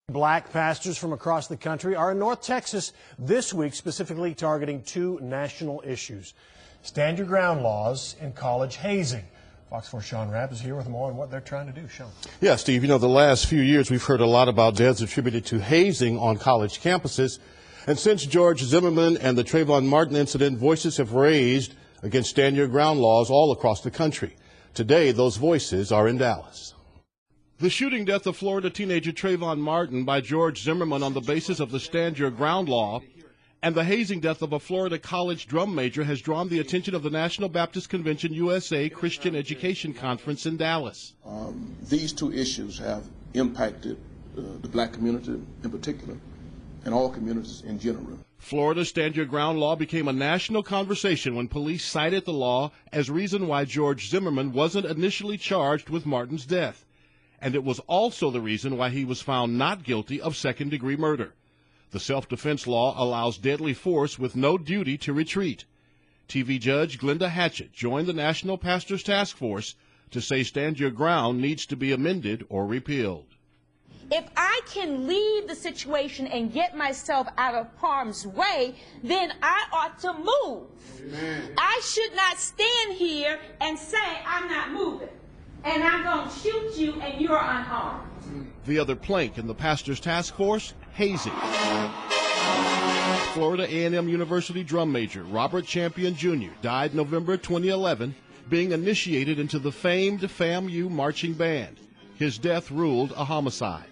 Black pastors from across the country are in North Texas this week, specifically targeting two national issues: stand your ground laws and college hazing. Fox 4 Sean Rabb is here with more on what they're trying to do. Sean. Yeah, Steve, you know, the last few years we've heard a lot about deaths attributed to hazing on college campuses. And since George Zimmerman and the Trayvon Martin incident, voices have raised against stand your ground laws all across the country. Today, those voices are in Dallas. The shooting death of Florida teenager Trayvon Martin by George Zimmerman on the basis of the stand your ground law and the hazing death of a Florida college drum major has drawn the attention of the National Baptist Convention USA Christian Education Conference in Dallas. These two issues have impacted the black community in particular and all communities in general. Florida's stand your ground law became a national conversation when police cited the law as reason why George Zimmerman wasn't initially charged with Martin's death. And it was also the reason why he was found not guilty of second-degree murder. The self-defense law allows deadly force with no duty to retreat. TV Judge Glenda Hatchett joined the National Pastors Task Force to say stand your ground needs to be amended or repealed. If I can leave the situation and get myself out of harm's way, then I ought to move. Amen. I should not stand here and say I'm not moving, and I'm going to shoot you and you're unharmed. The other plank in the Pastors Task Force, hazing. Florida A&M University drum major Robert Champion Jr. died November 2011, being initiated into the famed FAMU marching band. His death ruled a homicide.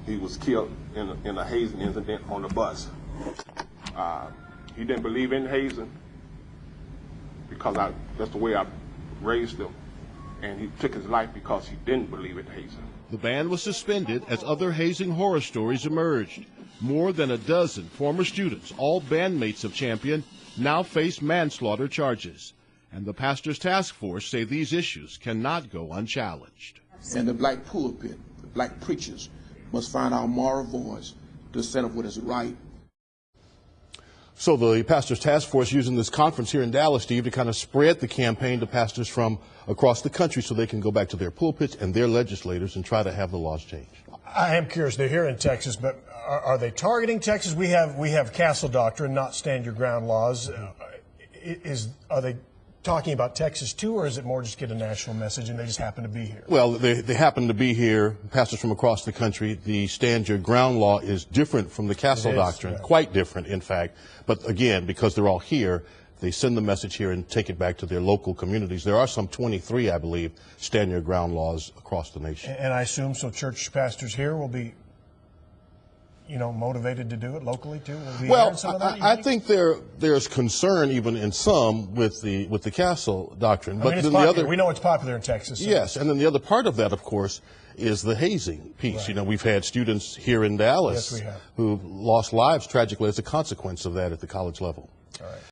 He was killed in a hazing incident on the bus. He didn't believe in hazing because that's the way I raised him. And he took his life because he didn't believe in hazing. The ban was suspended as other hazing horror stories emerged. More than a dozen former students, all bandmates of Champion, now face manslaughter charges. And the Pastors Task Force say these issues cannot go unchallenged. And the black pulpit, the black preachers, must find our moral voice to stand up what is right. So the Pastors Task Force using this conference here in Dallas, Steve, to kind of spread the campaign to pastors from across the country so they can go back to their pulpits and their legislators and try to have the laws changed. I am curious. They're here in Texas, but are they targeting Texas? We have castle doctrine, not stand your ground laws. Are they talking about Texas too, or is it more just get a national message and they just happen to be here? Well, they happen to be here, pastors from across the country. The stand your ground law is different from the castle doctrine, yeah. Quite different, in fact. But again, because they're all here, they send the message here and take it back to their local communities. There are some 23, I believe, stand your ground laws across the nation. And I assume so church pastors here will be, motivated to do it locally too? Well, I think there's concern even in some with the castle doctrine. But then we know it's popular in Texas. So. Yes, and then the other part of that, of course, is the hazing piece. Right. We've had students here in Dallas who lost lives tragically as a consequence of that at the college level. All right.